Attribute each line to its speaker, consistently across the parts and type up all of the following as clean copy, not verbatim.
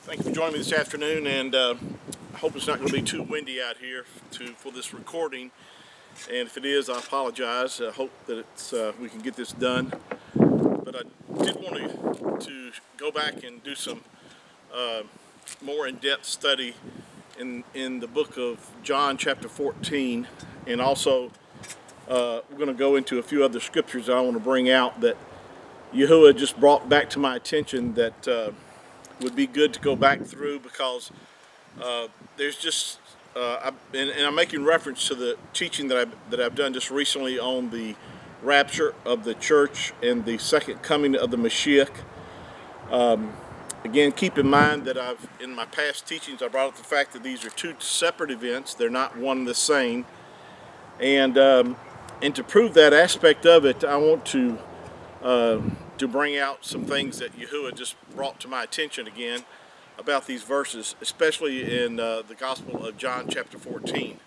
Speaker 1: Thank you for joining me this afternoon, and I hope it's not going to be too windy out here for this recording. And if it is, I apologize. I hope that we can get this done. But I did want to go back and do some more in-depth study in the book of John chapter 14, and also we're going to go into a few other scriptures that I want to bring out that Yahuwah just brought back to my attention that would be good to go back through, because there's just and I'm making reference to the teaching that I've done just recently on the rapture of the church and the second coming of the Mashiach. Again, keep in mind that in my past teachings I brought up the fact that these are two separate events; they're not one and the same. And to prove that aspect of it, I want to bring out some things that Yahuwah just brought to my attention again about these verses, especially in the Gospel of John chapter 14.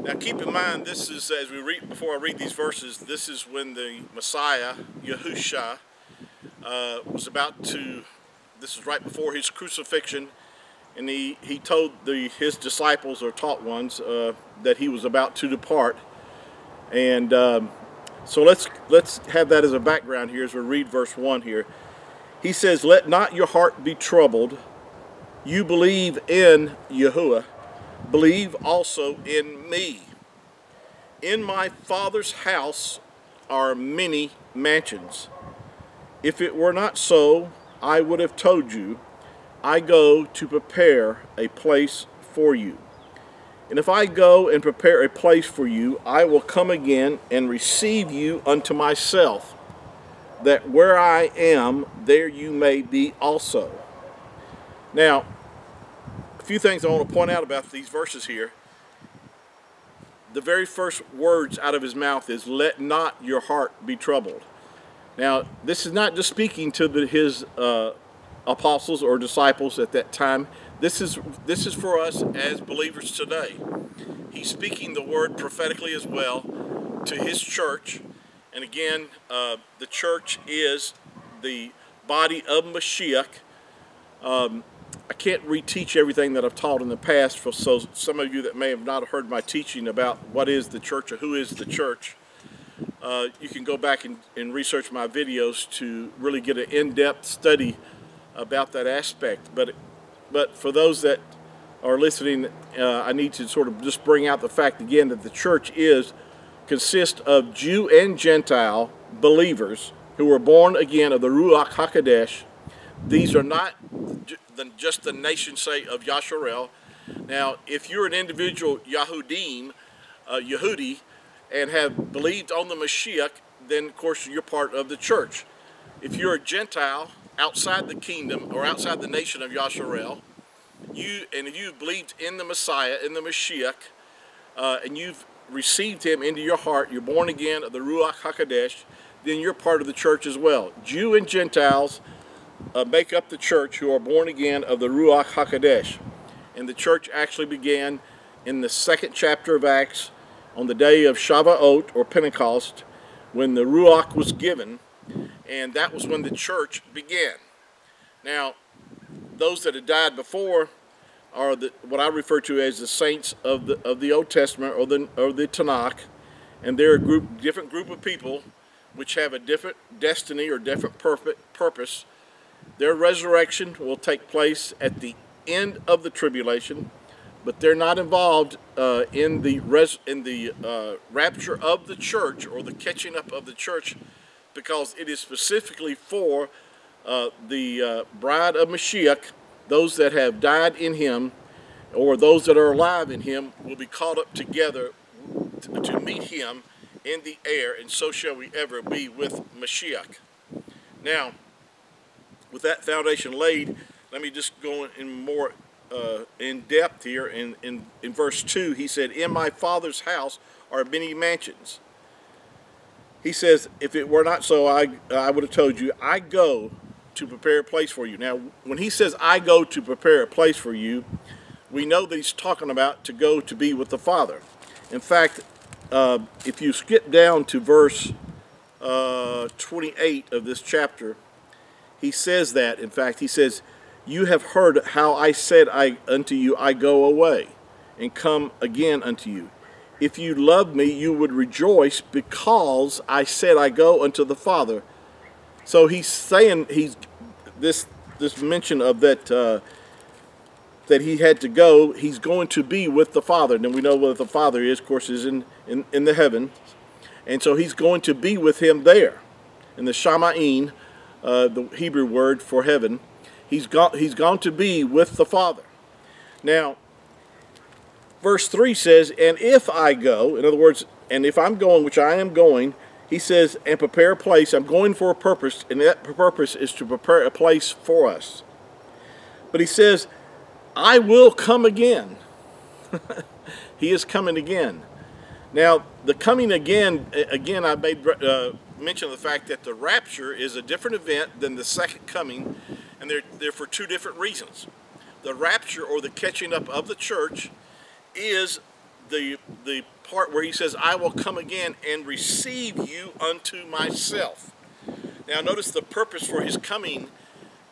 Speaker 1: Now keep in mind, this is, as we read, before I read these verses, this is when the Messiah, Yahusha, was about to, this is right before his crucifixion, and he told his disciples, or taught ones, that he was about to depart. And so let's have that as a background here as we read verse 1 here. He says, "Let not your heart be troubled. You believe in Yahuwah. Believe also in me. In my Father's house are many mansions. If it were not so, I would have told you. I go to prepare a place for you. And if I go and prepare a place for you, I will come again and receive you unto myself, that where I am, there you may be also." Now, a few things I want to point out about these verses here. The very first words out of his mouth is, "Let not your heart be troubled." Now, this is not just speaking to his apostles or disciples at that time. This is for us as believers today. He's speaking the word prophetically as well to his church. And again, the church is the body of Mashiach. I can't reteach everything that I've taught in the past, so some of you that may have not heard my teaching about what is the church or who is the church, you can go back and research my videos to really get an in-depth study about that aspect. But for those that are listening, I need to sort of just bring out the fact again that the church consists of Jew and Gentile believers who were born again of the Ruach HaKodesh. These are not just the nation, say, of Yasharel. Now, if you're an individual Yahudi, and have believed on the Mashiach, then of course you're part of the church. If you're a Gentile outside the kingdom or outside the nation of Yasharel, if you've believed in the Messiah, in the Mashiach, and you've received him into your heart, you're born again of the Ruach HaKodesh, then you're part of the church as well. Jew and Gentiles make up the church who are born again of the Ruach HaKodesh. And the church actually began in the 2nd chapter of Acts on the day of Shavuot, or Pentecost, when the Ruach was given, and that was when the church began. Now, those that had died before are what I refer to as the saints of the Old Testament, or the Tanakh, and they're a different group of people which have a different destiny or different purpose. Their resurrection will take place at the end of the tribulation, but they're not involved in the rapture of the church, or the catching up of the church, because it is specifically for the bride of Mashiach. Those that have died in him, or those that are alive in him, will be caught up together to meet him in the air, and so shall we ever be with Mashiach. Now, with that foundation laid, let me just go in more in depth here. In verse 2, he said, "In my Father's house are many mansions." He says, if it were not so, I would have told you, I go to prepare a place for you. Now, when he says, I go to prepare a place for you, we know that he's talking about to go to be with the Father. In fact, if you skip down to verse 28 of this chapter, he says that, in fact, he says, You have heard how I said unto you, I go away, and come again unto you. If you loved me, you would rejoice, because I said I go unto the Father. So he's saying, this mention of that that he had to go. He's going to be with the Father. And we know what the Father is, of course, is in the heaven. And so he's going to be with him there. In the Shamayim, the Hebrew word for heaven, he's gone to be with the Father. Now, verse 3 says, and if I go, in other words, and if I'm going, which I am going, he says, and prepare a place. I'm going for a purpose, and that purpose is to prepare a place for us. But he says, I will come again. He is coming again. Now, the coming again, I made mention of the fact that the rapture is a different event than the second coming, and they're for two different reasons. The rapture, or the catching up of the church, is the part where he says, I will come again and receive you unto myself. Now, notice the purpose for his coming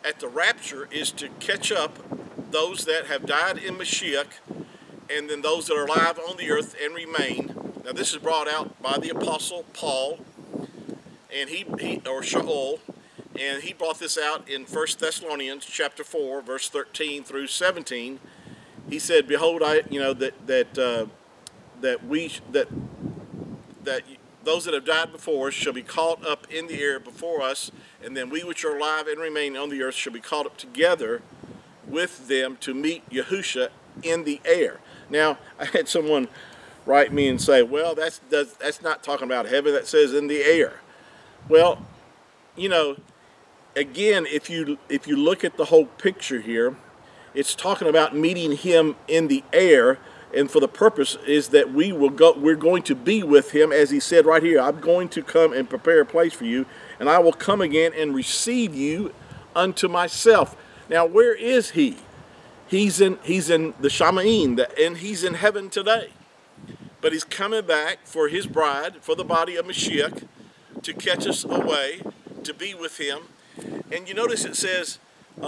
Speaker 1: at the rapture is to catch up those that have died in Mashiach, and then those that are alive on the earth and remain. Now, this is brought out by the Apostle Paul, and or Shaul, and he brought this out in 1 Thessalonians chapter 4, verse 13 through 17. He said, "Behold, that those that have died before us shall be caught up in the air before us, and then we which are alive and remain on the earth shall be caught up together with them to meet Yahusha in the air." Now, I had someone write me and say, well, that's not talking about heaven, that says in the air. Well, again, if you look at the whole picture here, it's talking about meeting him in the air, and for the purpose is that we're going to be with him, as he said right here, I'm going to come and prepare a place for you, and I will come again and receive you unto myself. Now, where is he? He's in the Shamayim, and he's in heaven today. But he's coming back for his bride, for the body of Mashiach, to catch us away, to be with him. And you notice it says, in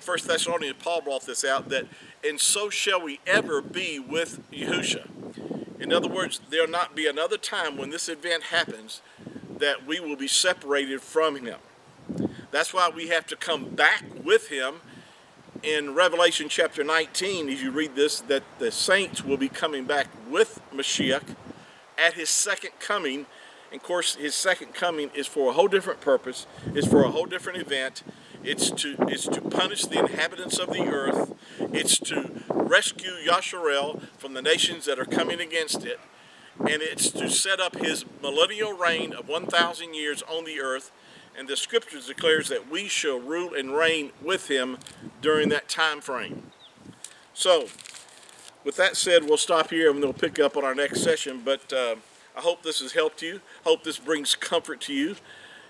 Speaker 1: 1 Thessalonians, Paul brought this out, that, and so shall we ever be with Yahusha. In other words, there'll not be another time when this event happens that we will be separated from him. That's why we have to come back with him. In Revelation chapter 19, as you read this, that the saints will be coming back with Mashiach at his second coming. And of course, his second coming is for a whole different purpose. It's for a whole different event. It's to punish the inhabitants of the earth. It's to rescue Yasharel from the nations that are coming against it. And it's to set up his millennial reign of 1,000 years on the earth. And the scriptures declares that we shall rule and reign with him during that time frame. So, with that said, we'll stop here and we'll pick up on our next session. But I hope this has helped you. Hope this brings comfort to you.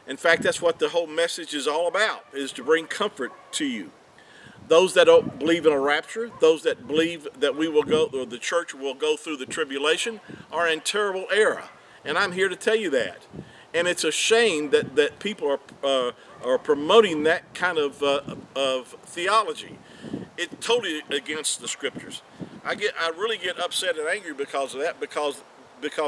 Speaker 1: In fact, that's what the whole message is all about, is to bring comfort to you. Those that don't believe in a rapture, those that believe that we will go, or the church will go through the tribulation, are in terrible error. And I'm here to tell you that. And it's a shame that people are promoting that kind of theology. It's totally against the scriptures. I really get upset and angry because of that, because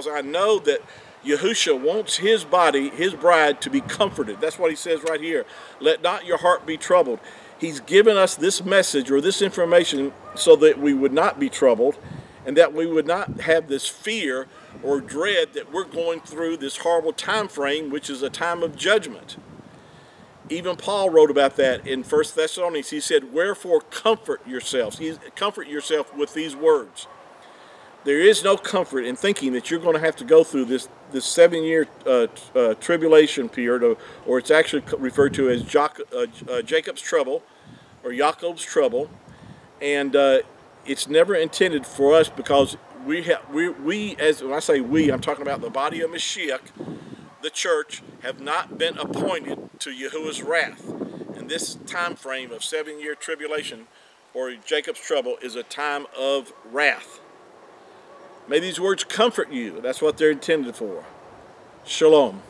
Speaker 1: I know that Yahusha wants his body, his bride, to be comforted. That's what he says right here. Let not your heart be troubled. He's given us this message or this information so that we would not be troubled, and that we would not have this fear or dread that we're going through this horrible time frame, which is a time of judgment. Even Paul wrote about that in 1 Thessalonians. He said, wherefore comfort yourselves. Comfort yourself with these words. There is no comfort in thinking that you're going to have to go through this 7-year tribulation period, or it's actually referred to as Jacob's trouble, or Jacob's trouble. And it's never intended for us, because when I say we, I'm talking about the body of Mashiach, the church, have not been appointed to Yahuwah's wrath. And this time frame of 7-year tribulation, or Jacob's trouble, is a time of wrath. May these words comfort you. That's what they're intended for. Shalom.